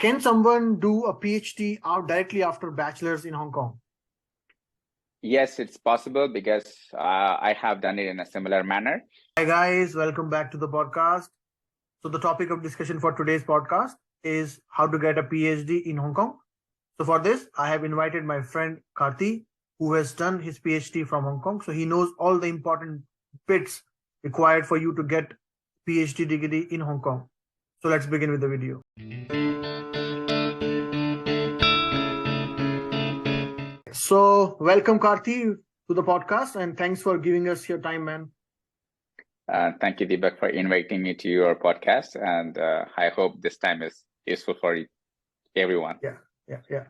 Can someone do a PhD out directly after bachelor's in Hong Kong? Yes, it's possible because I have done it in a similar manner. Hi guys, welcome back to the podcast. So the topic of discussion for today's podcast is how to get a PhD in Hong Kong. So for this, I have invited my friend Karthi, who has done his PhD from Hong Kong. So he knows all the important bits required for you to get PhD degree in Hong Kong. So let's begin with the video. So welcome Karthi to the podcast and thanks for giving us your time, man. Thank you, Deepak, for inviting me to your podcast, and I hope this time is useful for everyone. Yeah.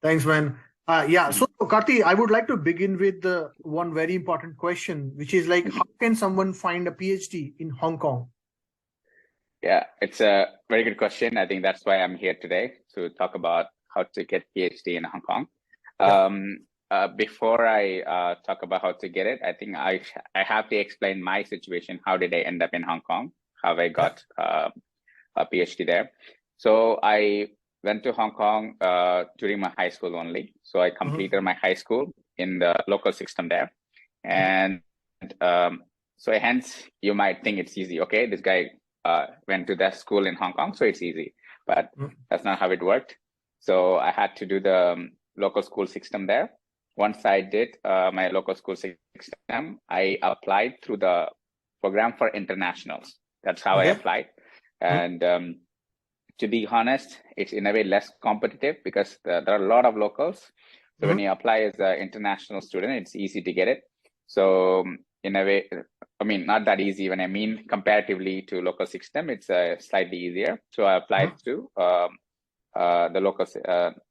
Thanks, man. So Karthi, I would like to begin with the one very important question, which is like, how can someone find a PhD in Hong Kong? Yeah, it's a very good question. I think that's why I'm here today to talk about how to get PhD in Hong Kong. Before I talk about how to get it, I think I have to explain my situation. How did I end up in Hong Kong? How I got a PhD there. So I went to Hong Kong during my high school only. So I completed my high school in the local system there. And so hence you might think it's easy. Okay, this guy went to that school in Hong Kong, so it's easy. But that's not how it worked. So I had to do the local school system there. Once I did my local school system, I applied through the program for internationals. That's how I applied. And to be honest, it's in a way less competitive because there are a lot of locals. So when you apply as an international student, it's easy to get it. So in a way, I mean, not that easy. When I mean comparatively to local system, it's slightly easier. So I applied to the local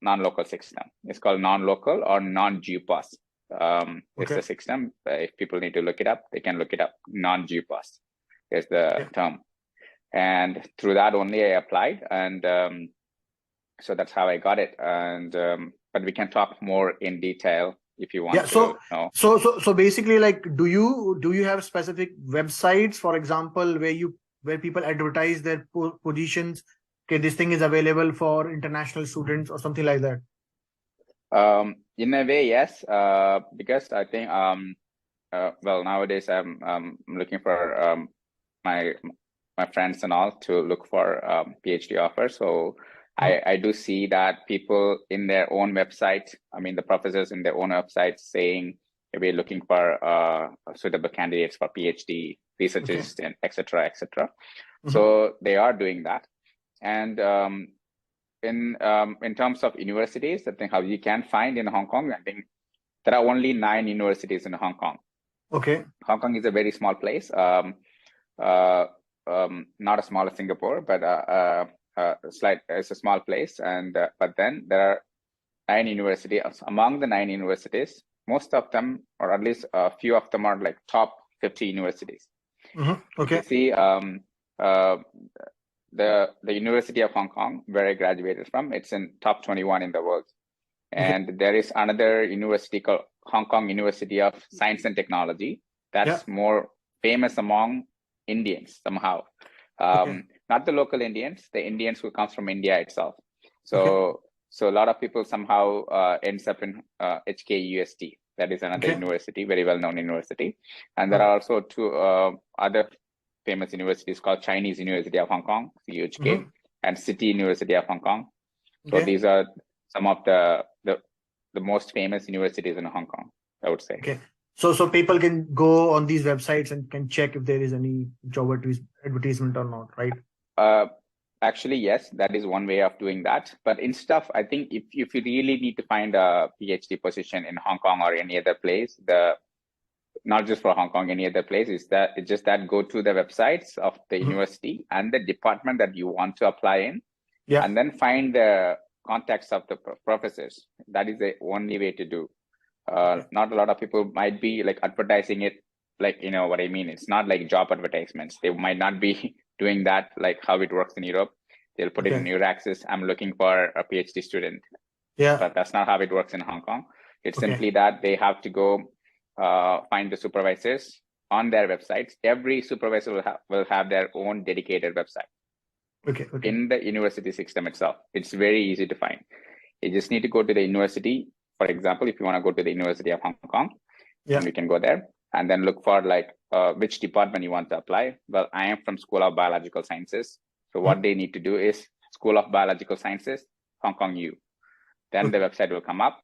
non-local system. It's called non-local or non-GPAS. It's a system. If people need to look it up, they can look it up. Non-GPAS is the term. And through that only I applied, and so that's how I got it. And but we can talk more in detail if you want to know. So basically, like, do you have specific websites, for example, where people advertise their positions? Okay, this thing is available for international students or something like that. In a way, yes, because I think well, nowadays I'm looking for my friends and all to look for PhD offers. So I do see that people in their own website, I mean the professors in their own websites saying we're looking for suitable candidates for PhD, research assistant, etc. So they are doing that. And in terms of universities, I think how you can find in Hong Kong, I think there are only 9 universities in Hong Kong. Okay. Hong Kong is a very small place. Not as small as Singapore, but it's a small place. And but then there are 9 universities. Among the 9 universities, most of them, or at least a few of them, are like top 50 universities. Okay. You see, the University of Hong Kong, where I graduated from, it's in top 21 in the world. And there is another university called Hong Kong University of Science and Technology. That's more famous among Indians somehow. Not the local Indians, the Indians who comes from India itself. So a lot of people somehow ends up in HKUST. That is another university, very well-known university. And there are also 2 other famous universities called Chinese University of Hong Kong, CUHK, and City University of Hong Kong. So these are some of the most famous universities in Hong Kong, I would say. Okay. So people can go on these websites and can check if there is any job advertisement or not, right? Actually, yes, that is one way of doing that. But instead of, I think if you really need to find a PhD position in Hong Kong or any other place, not just for Hong Kong, any other place, it's just that go to the websites of the university and the department that you want to apply in, and then find the contacts of the professors. That is the only way to do. Not a lot of people might be like advertising it, like, you know what I mean? It's not like job advertisements. They might not be doing that like how it works in Europe. They'll put it in your access, I'm looking for a PhD student. But that's not how it works in Hong Kong. It's simply that they have to go find the supervisors on their websites. Every supervisor will have their own dedicated website. in the university system itself. It's very easy to find. You just need to go to the university. For example, if you want to go to the University of Hong Kong, then you can go there and then look for like which department you want to apply. Well, I am from School of Biological Sciences. So what they need to do is School of Biological Sciences, Hong Kong U. Then the website will come up.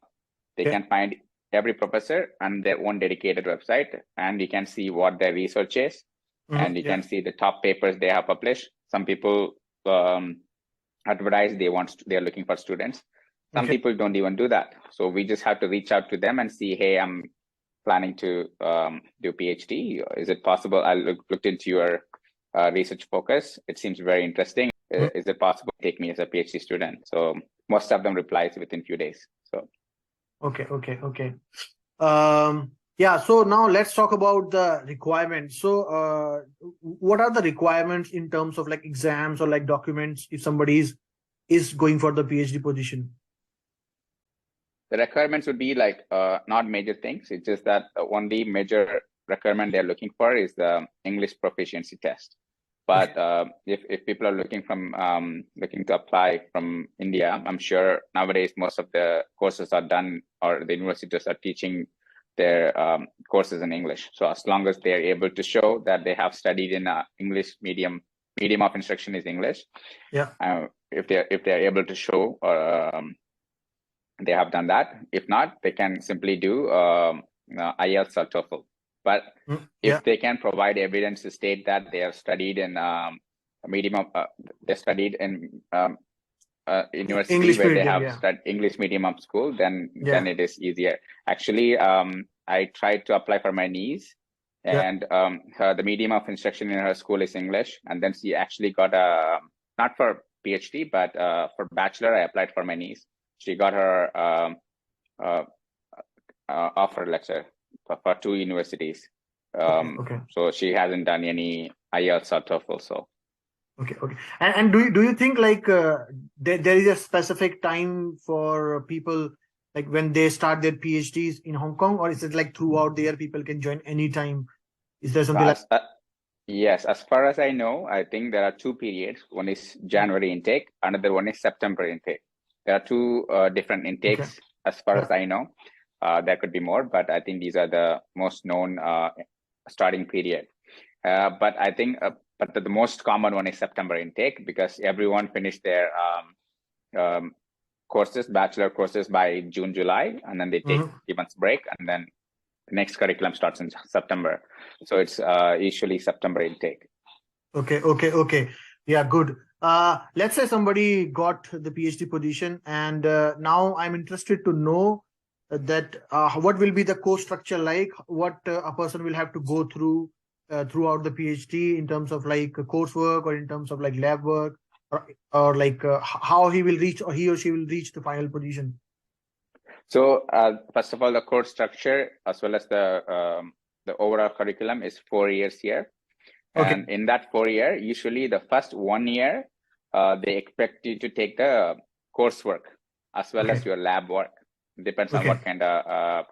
They can find every professor and their own dedicated website, and you can see what their research is, and you can see the top papers they have published. Some people advertise they're looking for students. Some people don't even do that. So we just have to reach out to them and see, hey, I'm planning to do PhD. Is it possible? I looked into your research focus. It seems very interesting. Is it possible to take me as a PhD student? So most of them replies within few days. So yeah, so now let's talk about the requirements. So what are the requirements in terms of like exams or like documents if somebody is going for the PhD position? The requirements would be like not major things. It's just that the only major requirement they're looking for is the English proficiency test. But if people are looking to apply from India, I'm sure nowadays most of the courses are done, or the universities are teaching their courses in English. So as long as they're able to show that they have studied in English medium of instruction is English. If they're able to show they have done that. If not, they can simply do IELTS or TOEFL. But if they can provide evidence to state that they have studied in they studied in university English where medium, they have studied English medium of school, then it is easier. Actually, I tried to apply for my niece, and the medium of instruction in her school is English, and then she actually got a, not for PhD, but for bachelor, I applied for my niece. She got her offer letter for 2 universities. So she hasn't done any IELTS or TOEFL. So and do you think like there is a specific time for people like when they start their PhDs in Hong Kong, or is it like throughout the year people can join anytime? Is there something like yes, as far as I know, I think there are 2 periods. One is January intake, another one is September intake. There are 2 different intakes as far as I know. There could be more, but I think these are the most known starting period. But I think but the most common one is September intake, because everyone finished their courses, bachelor courses, by June, July, and then they take 3 months break, and then the next curriculum starts in September. So it's usually September intake. Okay. Yeah, good. Let's say somebody got the PhD position, and now I'm interested to know that what will be the course structure like, what a person will have to go through throughout the PhD in terms of like coursework, or in terms of like lab work, or like how he will reach, or he or she will reach the final position. So first of all, the course structure as well as the overall curriculum is 4 years here. And in that 4 year, usually the first 1 year, they expect you to take the coursework as well as your lab work. Depends on what kind of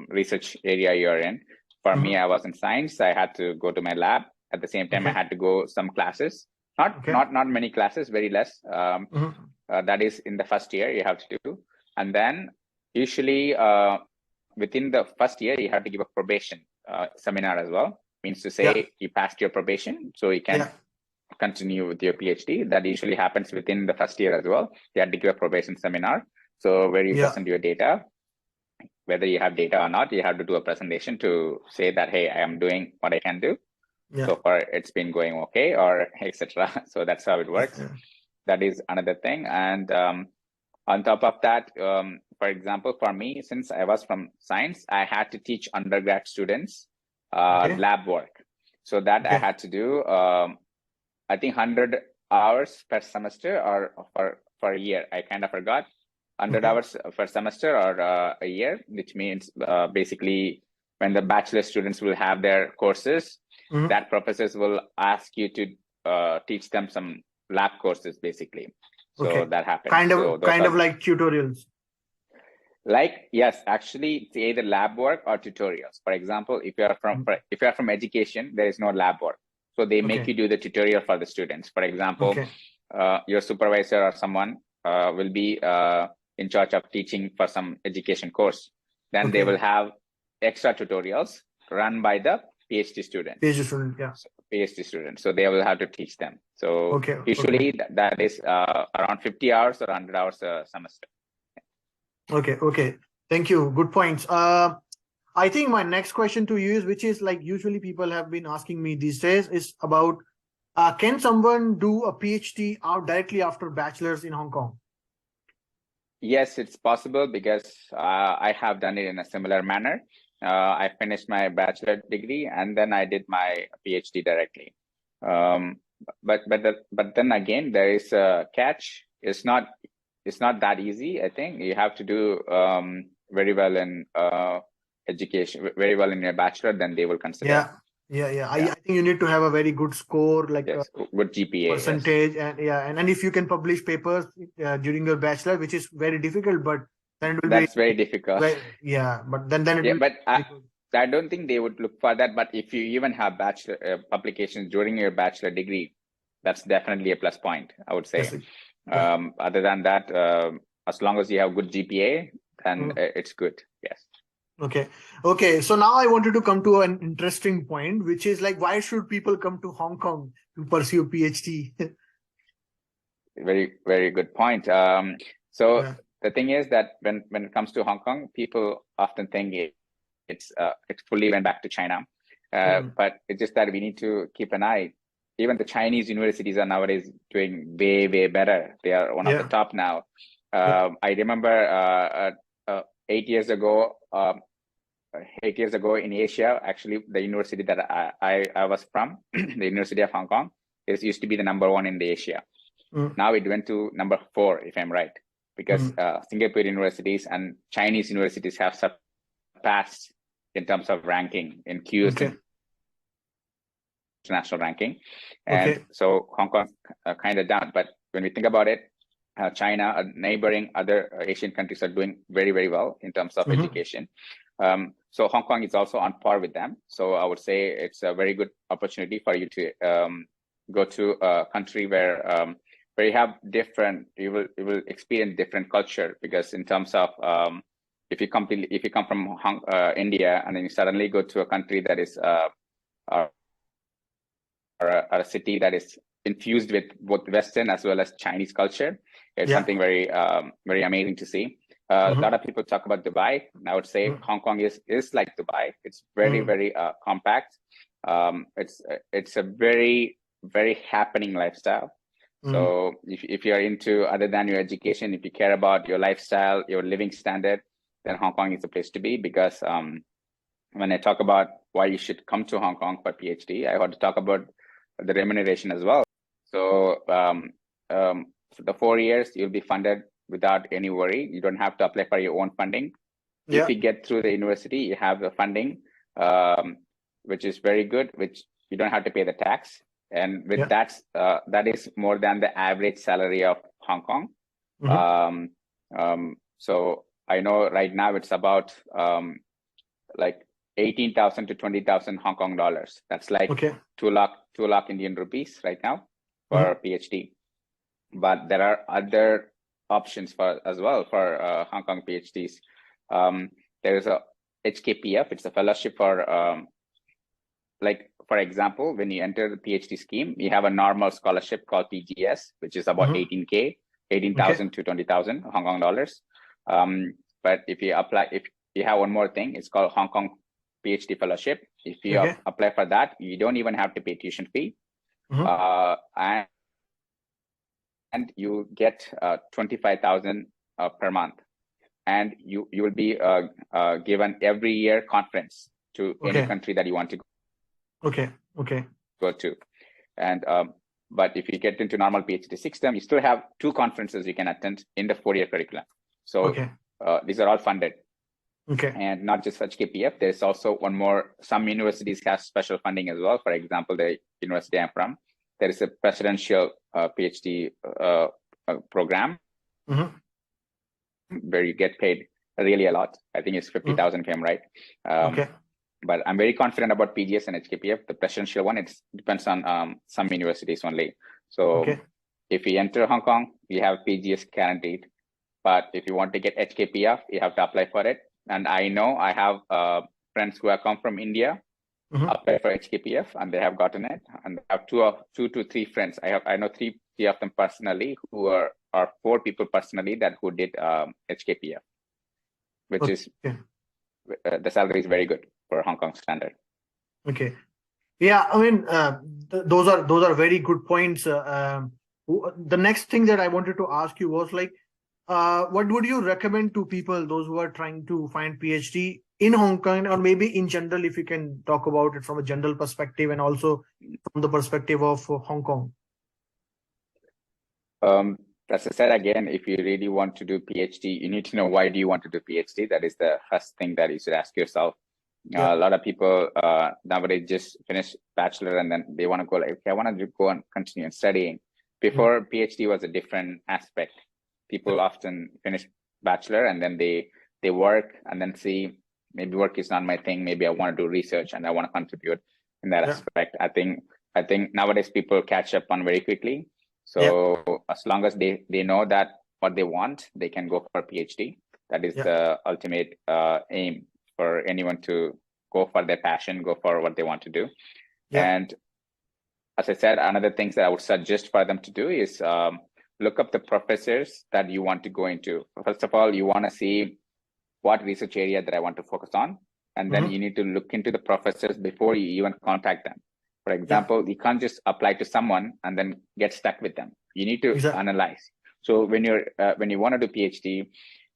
research area you're in. For me, I was in science. I had to go to my lab. At the same time, I had to go some classes. Not many classes, very less. That is in the first year you have to do. And then usually within the first year, you have to give a probation seminar as well. Means to say you passed your probation, so you can continue with your PhD. That usually happens within the first year as well. You have to give a probation seminar. So where you present your data, whether you have data or not, you have to do a presentation to say that, hey, I am doing what I can do. So far, it's been going okay, or etc. So that's how it works. That is another thing. And on top of that, for example, for me, since I was from science, I had to teach undergrad students lab work. So that I had to do, I think 100 hours per semester, or for a year. I kind of forgot. 100 hours per semester or a year, which means basically when the bachelor students will have their courses, that professors will ask you to teach them some lab courses, basically. So that happens. Kind of like tutorials. Like, yes, actually, it's either lab work or tutorials. For example, if you are from education, there is no lab work. So they make Okay. you do the tutorial for the students. For example, Okay. your supervisor or someone will be in charge of teaching for some education course. Then they Okay. will have extra tutorials run by the PhD student. PhD student, yeah. PhD student. So they will have to teach them. So Okay. usually that is around 50 hours or 100 hours a semester. Okay. Okay. Thank you. Good points. I think my next question to you is, which is like usually people have been asking me these days, is about can someone do a PhD out directly after bachelor's in Hong Kong? Yes, it's possible because I have done it in a similar manner. I finished my bachelor degree and then I did my PhD directly. But then again, there is a catch. It's not that easy. I think you have to do very well in education, very well in your bachelor. Then they will consider. Yeah. I think you need to have a very good score, like yes, good GPA, percentage, yes. and if you can publish papers during your bachelor, which is very difficult, but then it will That's very difficult. But then it will but I don't think they would look for that. But if you even have bachelor publications during your bachelor degree, that's definitely a plus point, I would say. Yes. Other than that, as long as you have good GPA, then it's good. Yes. Okay. So now I wanted to come to an interesting point, which is like, why should people come to Hong Kong to pursue a PhD? Very, very good point. So the thing is that when it comes to Hong Kong, people often think it's fully went back to China, but it's just that we need to keep an eye. Even the Chinese universities are nowadays doing way, way better. They are one of the top now. I remember 8 years ago. 8 years ago in Asia, actually, the university that I was from, the University of Hong Kong, used to be the number one in the Asia. Now it went to number 4, if I'm right, because Singapore universities and Chinese universities have surpassed in terms of ranking in QS international ranking. And so Hong Kong kind of down. But when we think about it, China, neighboring other Asian countries are doing very, very well in terms of education. So Hong Kong is also on par with them. So I would say it's a very good opportunity for you to go to a country where you have different, you will experience different culture, because in terms of if you come from India and then you suddenly go to a country that is or a city that is infused with both Western as well as Chinese culture, it's something very very amazing to see. A lot of people talk about Dubai. I would say Hong Kong is like Dubai. It's very, very compact. It's a very, very happening lifestyle. So if you're into, other than your education, if you care about your lifestyle, your living standard, then Hong Kong is the place to be. Because when I talk about why you should come to Hong Kong for PhD, I want to talk about the remuneration as well. So for the 4 years, you'll be funded without any worry. You don't have to apply for your own funding. If you get through the university, you have the funding, which is very good, which you don't have to pay the tax. And with that, that is more than the average salary of Hong Kong. So I know right now it's about like 18,000 to 20,000 Hong Kong dollars. That's like 2 lakh Indian rupees right now for a PhD. But there are other options as well for Hong Kong PhDs. There is a HKPF. It's a fellowship for like, for example, when you enter the PhD scheme, you have a normal scholarship called PGS, which is about 18,000 to 20,000 Hong Kong dollars. But if you apply, if you have one more thing, it's called Hong Kong PhD fellowship. If you apply for that, you don't even have to pay tuition fee. And you get 25,000 per month, and you will be given every year conference to any country that you want to go to. And but if you get into normal PhD system, you still have 2 conferences you can attend in the 4-year curriculum. So these are all funded. And not just HKPF, there's also one more. Some universities have special funding as well. For example, the university I'm from, there is a presidential PhD program where you get paid really a lot. I think it's 50,000 if I'm right. but I'm very confident about PGS and HKPF. The presidential one, it depends on some universities only. So if you enter Hong Kong, you have PGS guaranteed. But if you want to get HKPF, you have to apply for it. And I know I have friends who have come from India, apply for HKPF, and they have gotten it. And I have two to three friends. I know three of them personally, who are 4 people personally who did HKPF, which is the salary is very good for Hong Kong standard. Okay. Yeah, I mean, those are very good points. The next thing that I wanted to ask you was like, what would you recommend to people, those who are trying to find PhD in Hong Kong, or maybe in general, if you can talk about it from a general perspective and also from the perspective of Hong Kong? As I said, again, if you really want to do PhD, you need to know why do you want to do PhD. That is the first thing that you should ask yourself. A lot of people nowadays just finish bachelor and then they want to go like, okay, I want to go and continue studying. Before, PhD was a different aspect. People often finish bachelor and then they work and then see, maybe work is not my thing. Maybe I want to do research and I want to contribute in that aspect. I think nowadays people catch up on very quickly. So as long as they know that what they want, they can go for a PhD. That is the ultimate aim for anyone to go for their passion, go for what they want to do. And as I said, another things that I would suggest for them to do is look up the professors that you want to go into. First of all, you want to see what research area that I want to focus on. And then you need to look into the professors before you even contact them. For example, you can't just apply to someone and then get stuck with them. You need to analyze. So when you want to do PhD,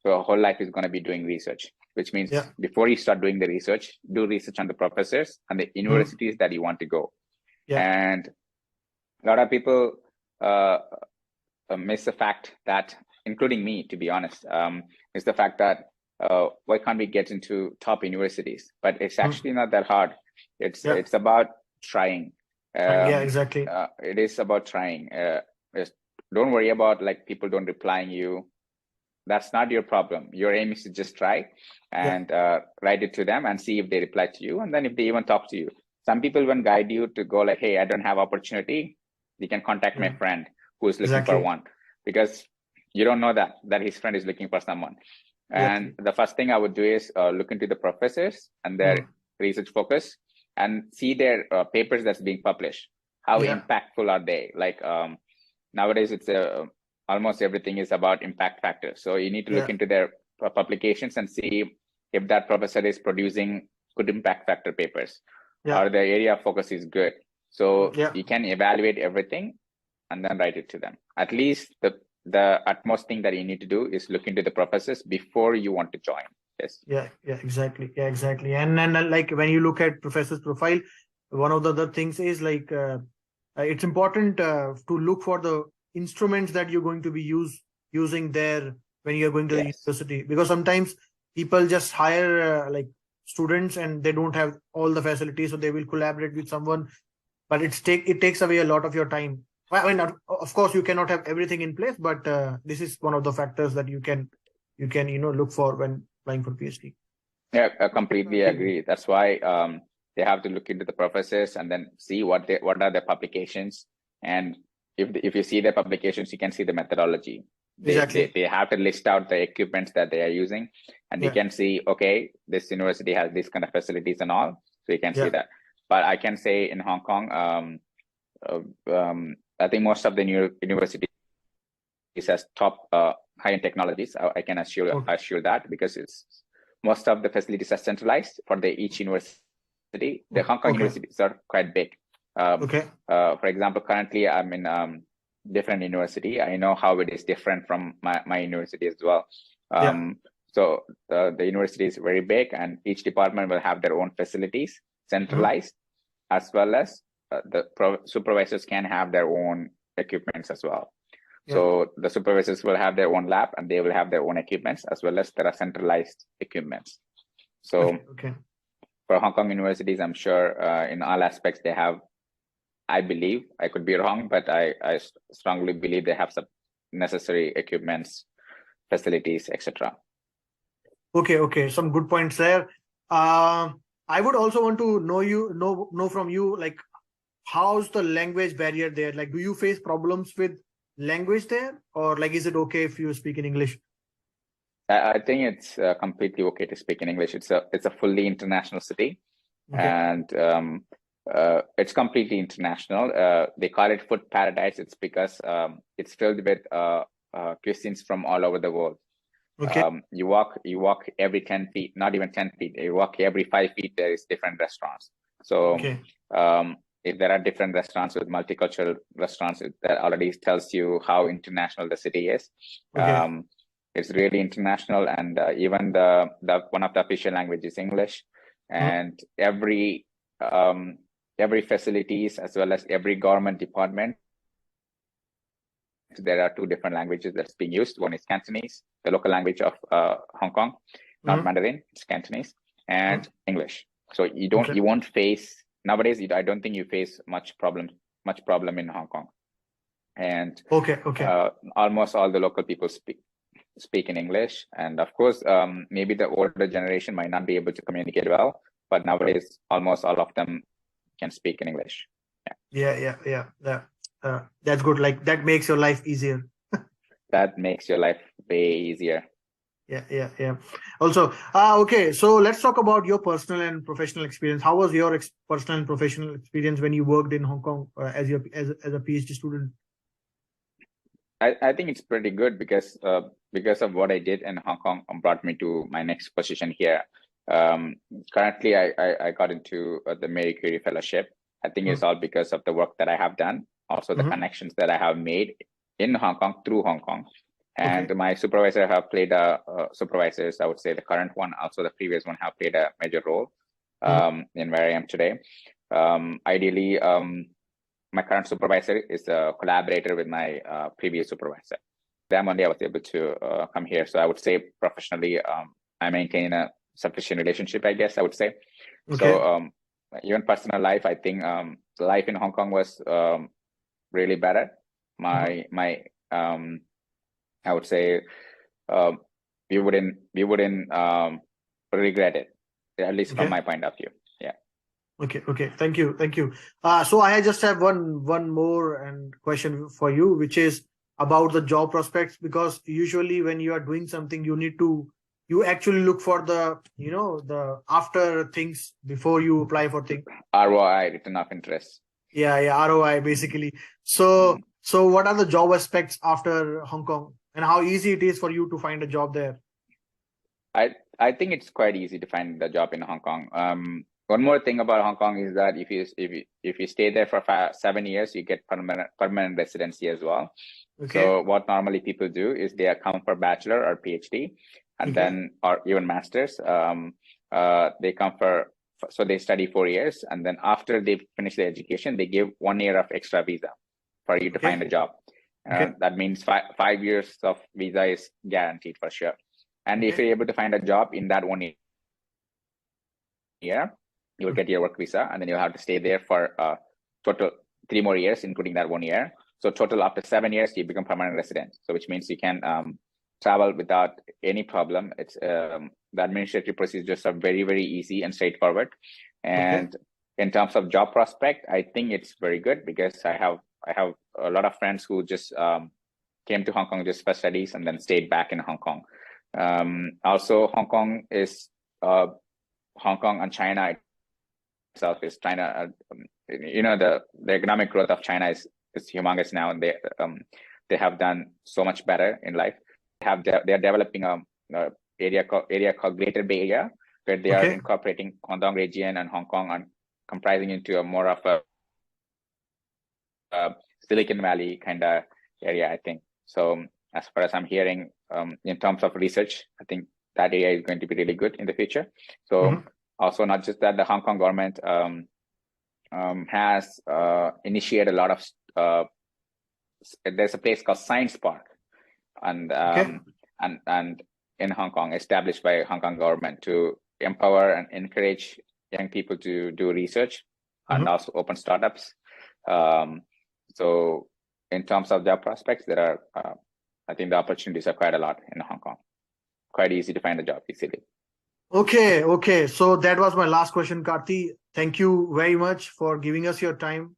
your whole life is going to be doing research, which means before you start doing the research, do research on the professors and the universities that you want to go. And a lot of people miss the fact that, including me, to be honest, is the fact that why can't we get into top universities? But it's actually not that hard. It's about trying. Exactly. It is about trying. Don't worry about like people don't replying you. That's not your problem. Your aim is to just try and write it to them and see if they reply to you. And then if they even talk to you, some people even guide you to go like, hey, I don't have opportunity. You can contact my friend who is looking for one, because you don't know that his friend is looking for someone. And the first thing I would do is look into the professors and their research focus and see their papers that's being published. How impactful are they? Like nowadays, it's almost everything is about impact factors. So you need to look into their publications and see if that professor is producing good impact factor papers or the area of focus is good. So you can evaluate everything and then write it to them. At least the utmost thing that you need to do is look into the professors before you want to join. Exactly. And then like when you look at professor's profile, one of the other things is like it's important to look for the instruments that you're going to be using there when you're going to the university, because sometimes people just hire like students and they don't have all the facilities, so they will collaborate with someone, but it takes away a lot of your time. I mean, of course, you cannot have everything in place, but this is one of the factors that you can look for when applying for PhD. Yeah, I completely agree. That's why they have to look into the professors and then see what are the publications. And if you see the publications, you can see the methodology. They have to list out the equipments that they are using, and you can see, okay, this university has this kind of facilities and all. So you can see that. But I can say in Hong Kong, I think most of the universities has top high-end technologies. I can assure that, because most of the facilities are centralized for each university. The Hong Kong universities are quite big. For example, currently I'm in different university. I know how it is different from my university as well. So the university is very big, and each department will have their own facilities centralized, as well as the supervisors can have their own equipments as well. So the supervisors will have their own lab and they will have their own equipments, as well as there are centralized equipments. So for Hong Kong universities, I'm sure in all aspects they have, I believe, I could be wrong, but I strongly believe they have some necessary equipments, facilities, etc. Okay. Some good points there. I would also want to know from you, like, how's the language barrier there? Like, do you face problems with language there, or like, is it okay if you speak in English? I think it's completely okay to speak in English. It's a fully international city, Okay. and it's completely international. They call it food paradise. It's because it's filled with cuisines from all over the world. Okay. You walk every 10 feet, not even 10 feet. You walk every 5 feet. There is different restaurants. So Okay. if there are different restaurants with multicultural restaurants, that already tells you how international the city is. Okay. It's really international, and even the one of the official language is English, and every facilities as well as every government department, there are two different languages that's being used. One is Cantonese, the local language of Hong Kong, not Mandarin, it's Cantonese, and English. So you won't face nowadays. I don't think you face much problem in Hong Kong, and almost all the local people speak in English. And of course, maybe the older generation might not be able to communicate well, but nowadays almost all of them can speak in English. Yeah. That's good. Like, that makes your life easier. That makes your life way easier. Yeah. Also, okay. So let's talk about your personal and professional experience. How was your personal and professional experience when you worked in Hong Kong as a PhD student? I think it's pretty good because of what I did in Hong Kong brought me to my next position here. Currently, I got into the Marie Curie Fellowship. I think it's all because of the work that I have done, also the connections that I have made in Hong Kong through Hong Kong. And my supervisor have played supervisors, I would say the current one, also the previous one, have played a major role in where I am today. Ideally, my current supervisor is a collaborator with my previous supervisor. Them only I was able to come here. So I would say professionally, I maintain a sufficient relationship, I guess I would say. So even personal life, I think life in Hong Kong was really better. My I would say we wouldn't regret it, at least from my point of view. Yeah. Okay. Thank you. So I just have one more and question for you, which is about the job prospects, because usually when you are doing something, you actually look for the after things before you apply for things. ROI, return of interest. Yeah, ROI basically. So what are the job aspects after Hong Kong, and how easy it is for you to find a job there? I think it's quite easy to find the job in Hong Kong. One more thing about Hong Kong is that if you stay there for 7 years, you get permanent residency as well. So what normally people do is they come for bachelor or PhD, and then or even masters. They come so they study 4 years, and then after they finish their education, they give 1 year of extra visa for you to find a job. That means 5 years of visa is guaranteed for sure. And if you're able to find a job in that 1 year, you will get your work visa, and then you'll have to stay there for total 3 more years, including that 1 year. So total after 7 years, you become permanent resident. So which means you can travel without any problem. It's the administrative procedures are very, very easy and straightforward. And in terms of job prospect, I think it's very good because I have a lot of friends who just came to Hong Kong just for studies and then stayed back in Hong Kong. Also, Hong Kong and China itself is China. The economic growth of China is humongous now, and they have done so much better in life. They're developing a area called Greater Bay Area, where they are incorporating Guangdong region and Hong Kong and comprising into a more of a Silicon Valley kind of area, I think. So as far as I'm hearing, in terms of research, I think that area is going to be really good in the future. So also not just that, the Hong Kong government has initiated a lot of there's a place called Science Park, and in Hong Kong, established by Hong Kong government to empower and encourage young people to do research and also open startups. So in terms of job prospects, there are I think the opportunities are quite a lot in Hong Kong. Quite easy to find a job easily. Okay. So that was my last question, Karthi. Thank you very much for giving us your time,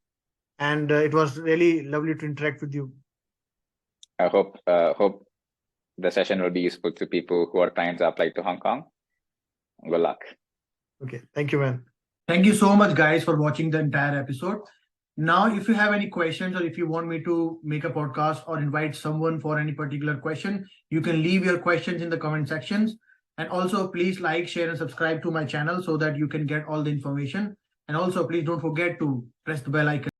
and it was really lovely to interact with you. I hope the session will be useful to people who are trying to apply to Hong Kong. Good luck. Okay, thank you, man. Thank you so much, guys, for watching the entire episode. Now, if you have any questions or if you want me to make a podcast or invite someone for any particular question, you can leave your questions in the comment sections. And also, please like, share, and subscribe to my channel so that you can get all the information. And also, please don't forget to press the bell icon.